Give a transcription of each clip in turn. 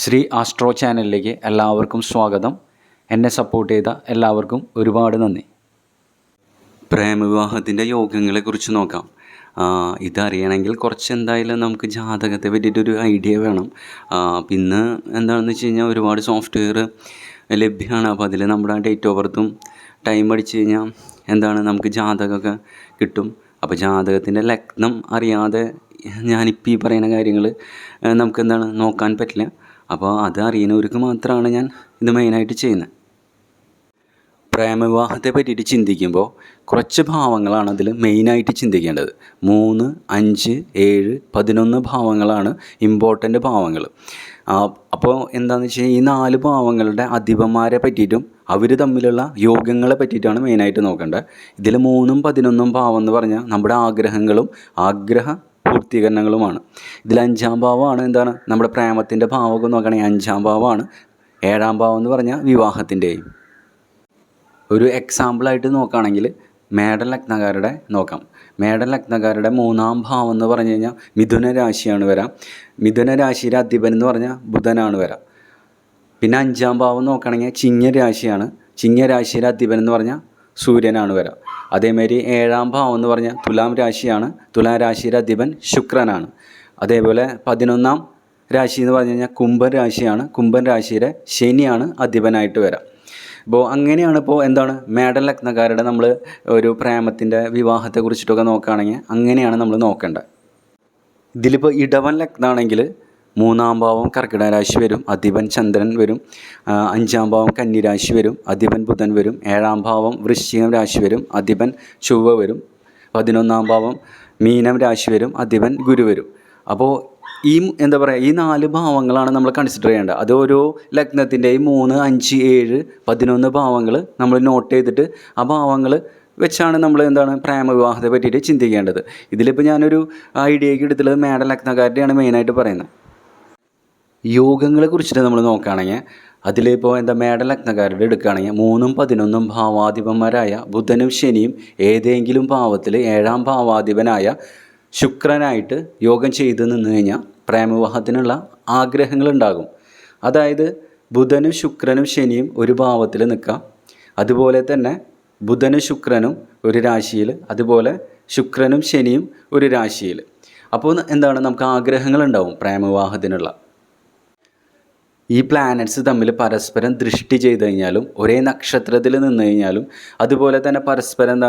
Shri astro ചാനലിലേക്ക് എല്ലാവർക്കും സ്വാഗതം. എന്നെ സപ്പോർട്ട് ചെയ്ത എല്ലാവർക്കും ഒരുപാട് നന്ദി. പ്രേമവിവാഹത്തിൻ്റെ യോഗങ്ങളെക്കുറിച്ച് നോക്കാം. ഇതറിയണമെങ്കിൽ കുറച്ച് എന്തായാലും നമുക്ക് ജാതകത്തെ പറ്റിയിട്ടൊരു ഐഡിയ വേണം. പിന്നെ എന്താണെന്ന് വെച്ച് കഴിഞ്ഞാൽ ഒരുപാട് സോഫ്റ്റ്വെയർ ലഭ്യമാണ്. അപ്പോൾ അതിൽ നമ്മുടെ ഡേറ്റ് ഓഫ് ബർത്തും ടൈം അടിച്ച് കഴിഞ്ഞാൽ നമുക്ക് ജാതകമൊക്കെ കിട്ടും. അപ്പോൾ ജാതകത്തിൻ്റെ ലഗ്നം അറിയാതെ ഞാനിപ്പോൾ ഈ പറയുന്ന കാര്യങ്ങൾ നമുക്ക് നോക്കാൻ പറ്റില്ല. അപ്പോൾ അത് അറിയുന്നവർക്ക് മാത്രമാണ് ഞാൻ ഇത് മെയിനായിട്ട് ചെയ്യുന്നത്. പ്രേമവിവാഹത്തെ പറ്റിയിട്ട് ചിന്തിക്കുമ്പോൾ കുറച്ച് ഭാവങ്ങളാണ് അതിൽ മെയിനായിട്ട് ചിന്തിക്കേണ്ടത്. 3, 5, 7, 11 ഭാവങ്ങളാണ് ഇമ്പോർട്ടൻ്റ് ഭാവങ്ങൾ. അപ്പോൾ എന്താണെന്ന് വെച്ച് കഴിഞ്ഞാൽ ഈ 4 ഭാവങ്ങളുടെ അധിപന്മാരെ പറ്റിയിട്ടും അവർ തമ്മിലുള്ള യോഗങ്ങളെ പറ്റിയിട്ടാണ് മെയിനായിട്ട് നോക്കേണ്ടത്. ഇതിൽ 3ഉം 11ഉം ഭാവം എന്ന് പറഞ്ഞാൽ നമ്മുടെ ആഗ്രഹങ്ങളും പൂർത്തീകരണങ്ങളുമാണ്. ഇതിൽ 5ാം ഭാവമാണ് നമ്മുടെ പ്രേമത്തിൻ്റെ ഭാവമൊക്കെ നോക്കുകയാണെങ്കിൽ 5ാം ഭാവമാണ്. 7ാം ഭാവം എന്ന് പറഞ്ഞാൽ വിവാഹത്തിൻ്റെയും. ഒരു എക്സാമ്പിളായിട്ട് നോക്കുകയാണെങ്കിൽ മേടൻ ലഗ്നക്കാരുടെ നോക്കാം. മേടൻ ലഗ്നക്കാരുടെ 3ാം ഭാവം എന്ന് പറഞ്ഞു കഴിഞ്ഞാൽ മിഥുന രാശിയാണ് വരാം. മിഥുന രാശിയുടെ അധിപൻ എന്ന് പറഞ്ഞാൽ ബുധനാണ് വരാം. പിന്നെ 5ാം ഭാവം നോക്കുകയാണെങ്കിൽ ചിങ്ങ രാശിയാണ്. ചിങ്ങ രാശിയുടെ അധിപൻ എന്ന് പറഞ്ഞാൽ സൂര്യനാണ് വരാം. അതേമാതിരി 7ാം ഭാവം എന്ന് പറഞ്ഞാൽ തുലാം രാശിയാണ്. തുലാം രാശിയുടെ അധിപൻ ശുക്രനാണ്. അതേപോലെ 11ാം രാശി എന്ന് പറഞ്ഞു കഴിഞ്ഞാൽ കുംഭൻ രാശിയാണ്. കുംഭൻ രാശിയുടെ ശനിയാണ് അധിപനായിട്ട് വരാം. അപ്പോൾ അങ്ങനെയാണ് മേടൻ ലഗ്നക്കാരുടെ നമ്മൾ ഒരു പ്രേമത്തിൻ്റെ വിവാഹത്തെ കുറിച്ചിട്ടൊക്കെ നോക്കുകയാണെങ്കിൽ അങ്ങനെയാണ് നമ്മൾ നോക്കേണ്ടത്. ഇതിലിപ്പോൾ ഇടവൻ ലഗ്നമാണെങ്കിൽ 3ാം ഭാവം കർക്കിടക രാശി വരും, അധിപൻ ചന്ദ്രൻ വരും. 5ാം ഭാവം കന്നി രാശി വരും, അധിപൻ ബുധൻ വരും. 7ാം ഭാവം വൃശ്ചികം രാശി വരും, അധിപൻ ചൊവ്വ വരും. 11ാം ഭാവം മീനം രാശി വരും, അധിപൻ ഗുരു വരും. അപ്പോൾ ഈ 4 ഭാവങ്ങളാണ് നമ്മൾ കൺസിഡർ ചെയ്യേണ്ടത്. അത് ഓരോ ലഗ്നത്തിൻ്റെയും 3, 5, 7, 11 ഭാവങ്ങൾ നമ്മൾ നോട്ട് ചെയ്തിട്ട് ആ ഭാവങ്ങൾ വെച്ചാണ് നമ്മൾ പ്രേമവിവാഹത്തെ പറ്റിയിട്ട് ചിന്തിക്കേണ്ടത്. ഇതിലിപ്പോൾ ഞാനൊരു ഐഡിയയ്ക്ക് എടുത്തുള്ളത് മേടൻ ലഗ്നക്കാരുടെയാണ് മെയിനായിട്ട് പറയുന്നത്. യോഗങ്ങളെ കുറിച്ചിട്ട് നമ്മൾ നോക്കുകയാണെങ്കിൽ അതിലിപ്പോൾ മേടൻ ലഗ്നക്കാരുടെ എടുക്കുകയാണെങ്കിൽ 3ഉം 11ഉം ഭാവാധിപന്മാരായ ബുധനും ശനിയും ഏതെങ്കിലും ഭാവത്തിൽ 7ാം ഭാവാധിപനായ ശുക്രനായിട്ട് യോഗം ചെയ്ത് നിന്ന് കഴിഞ്ഞാൽ പ്രേമവിവാഹത്തിനുള്ള ആഗ്രഹങ്ങളുണ്ടാകും. അതായത് ബുധനും ശുക്രനും ശനിയും ഒരു ഭാവത്തിൽ നിൽക്കാം. അതുപോലെ തന്നെ ബുധനും ശുക്രനും ഒരു രാശിയിൽ, അതുപോലെ ശുക്രനും ശനിയും ഒരു രാശിയിൽ. അപ്പോൾ നമുക്ക് ആഗ്രഹങ്ങളുണ്ടാവും പ്രേമവിവാഹത്തിനുള്ള. ഈ പ്ലാനറ്റ്സ് തമ്മിൽ പരസ്പരം ദൃഷ്ടി ചെയ്ത് കഴിഞ്ഞാലും ഒരേ നക്ഷത്രത്തിൽ നിന്ന് കഴിഞ്ഞാലും അതുപോലെ തന്നെ പരസ്പരം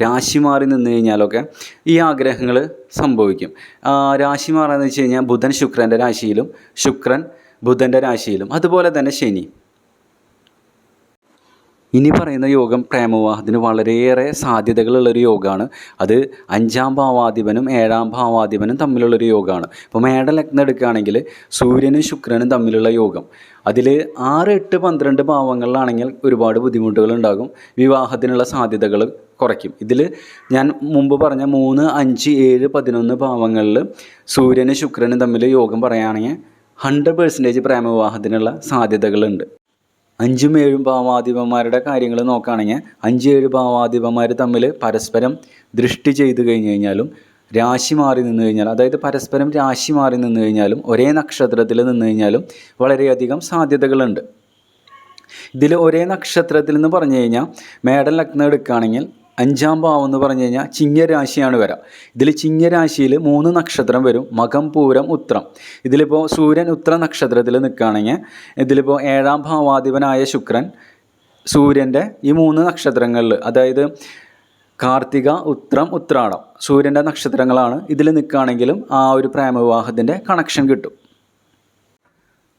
രാശി മാറി നിന്ന് കഴിഞ്ഞാലൊക്കെ ഈ ആഗ്രഹങ്ങൾ സംഭവിക്കും. രാശി മാറാന്ന് വെച്ച് കഴിഞ്ഞാൽ ബുധൻ ശുക്രൻ്റെ രാശിയിലും ശുക്രൻ ബുധൻ്റെ രാശിയിലും, അതുപോലെ തന്നെ ശനി. ഇനി പറയുന്ന യോഗം പ്രേമവിവാഹത്തിന് വളരെയേറെ സാധ്യതകളുള്ളൊരു യോഗമാണ്. അത് 5ാം ഭാവാധിപനും 7ാം ഭാവാധിപനും തമ്മിലുള്ളൊരു യോഗമാണ്. ഇപ്പോൾ മേടൻ ലഗ്നം എടുക്കുകയാണെങ്കിൽ സൂര്യനും ശുക്രനും തമ്മിലുള്ള യോഗം. അതിൽ 6, 8, 12 ഭാവങ്ങളിലാണെങ്കിൽ ഒരുപാട് ബുദ്ധിമുട്ടുകൾ ഉണ്ടാകും. വിവാഹത്തിനുള്ള സാധ്യതകൾ കുറയ്ക്കും. ഇതിൽ ഞാൻ മുമ്പ് പറഞ്ഞ 3, 5, 7, 11 ഭാവങ്ങളിൽ സൂര്യനും ശുക്രനും തമ്മിൽ യോഗം പറയുകയാണെങ്കിൽ 100% പ്രേമവിവാഹത്തിനുള്ള സാധ്യതകളുണ്ട്. 5ഉം 7ഉം ഭാവാധിപന്മാരുടെ കാര്യങ്ങൾ നോക്കുകയാണെങ്കിൽ 5, 7 ഭാവാധിപന്മാർ തമ്മിൽ പരസ്പരം ദൃഷ്ടി ചെയ്ത് കഴിഞ്ഞ് കഴിഞ്ഞാലും രാശി മാറി നിന്ന് കഴിഞ്ഞാൽ, അതായത് പരസ്പരം രാശി മാറി നിന്ന് കഴിഞ്ഞാലും ഒരേ നക്ഷത്രത്തിൽ നിന്ന് കഴിഞ്ഞാലും വളരെയധികം സാധ്യതകളുണ്ട്. ഇതിൽ ഒരേ നക്ഷത്രത്തിൽ എന്ന് പറഞ്ഞു കഴിഞ്ഞാൽ മേടൻ ലഗ്നം എടുക്കുകയാണെങ്കിൽ 5ാം ഭാവം എന്ന് പറഞ്ഞു കഴിഞ്ഞാൽ ചിങ്ങരാശിയാണ് വരാം. ഇതിൽ ചിങ്ങരാശിയിൽ 3 നക്ഷത്രം വരും, മകം, പൂരം, ഉത്രം. ഇതിലിപ്പോൾ സൂര്യൻ ഉത്ര നക്ഷത്രത്തിൽ നിൽക്കുകയാണെങ്കിൽ ഇതിലിപ്പോൾ 7ാം ഭാവാധിപനായ ശുക്രൻ സൂര്യൻ്റെ ഈ 3 നക്ഷത്രങ്ങളിൽ, അതായത് കാർത്തിക, ഉത്രം, ഉത്രാടം സൂര്യൻ്റെ നക്ഷത്രങ്ങളാണ്. ഇതിൽ നിൽക്കുകയാണെങ്കിലും ആ ഒരു പ്രേമവിവാഹത്തിൻ്റെ കണക്ഷൻ കിട്ടും.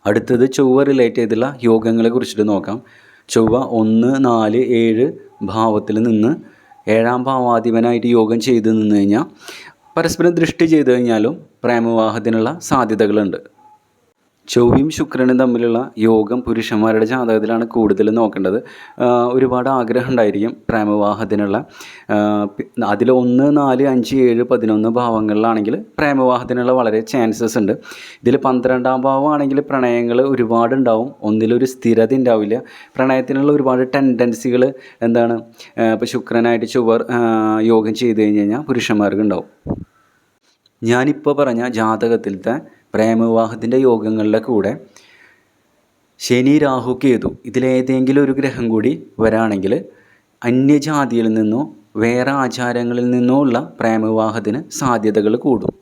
അടുത്തത് ചൊവ്വ റിലേറ്റ് ചെയ്തുള്ള യോഗങ്ങളെ കുറിച്ചിട്ട് നോക്കാം. ചൊവ്വ 1, 4, 7 ഭാവത്തിൽ നിന്ന് 7ാം ഭാവാധിപനായിട്ട് യോഗം ചെയ്ത് നിന്ന് കഴിഞ്ഞാൽ പരസ്പരം ദൃഷ്ടി ചെയ്ത് കഴിഞ്ഞാലും പ്രേമവിവാഹത്തിനുള്ള സാധ്യതകളുണ്ട്. ചൊവ്വയും ശുക്രനും തമ്മിലുള്ള യോഗം പുരുഷന്മാരുടെ ജാതകത്തിലാണ് കൂടുതൽ നോക്കേണ്ടത്. ഒരുപാട് ആഗ്രഹം ഉണ്ടായിരിക്കും പ്രേമവിവാഹത്തിനുള്ള. അതിൽ 1, 4, 5, 7, 11 ഭാവങ്ങളിലാണെങ്കിൽ പ്രേമവിവാഹത്തിനുള്ള വളരെ ചാൻസസ് ഉണ്ട്. ഇതിൽ 12ാം ഭാവമാണെങ്കിൽ പ്രണയങ്ങൾ ഒരുപാടുണ്ടാവും. ഒന്നിലൊരു സ്ഥിരത ഉണ്ടാവില്ല. പ്രണയത്തിനുള്ള ഒരുപാട് ടെൻഡൻസികൾ ഇപ്പോൾ ശുക്രനായിട്ട് ചൊവ്വ യോഗം ചെയ്ത് കഴിഞ്ഞ് കഴിഞ്ഞാൽ പുരുഷന്മാർക്ക് ഉണ്ടാവും. ഞാനിപ്പോൾ പറഞ്ഞ ജാതകത്തിലത്തെ പ്രേമവിവാഹത്തിൻ്റെ യോഗങ്ങളുടെ കൂടെ ശനി, രാഹു, കേതു ഇതിലേതെങ്കിലും ഒരു ഗ്രഹം കൂടി വരാണെങ്കിൽ അന്യജാതിയിൽ നിന്നോ വേറെ ആചാരങ്ങളിൽ നിന്നോ ഉള്ള പ്രേമവിവാഹത്തിന് സാധ്യതകൾ കൂടും.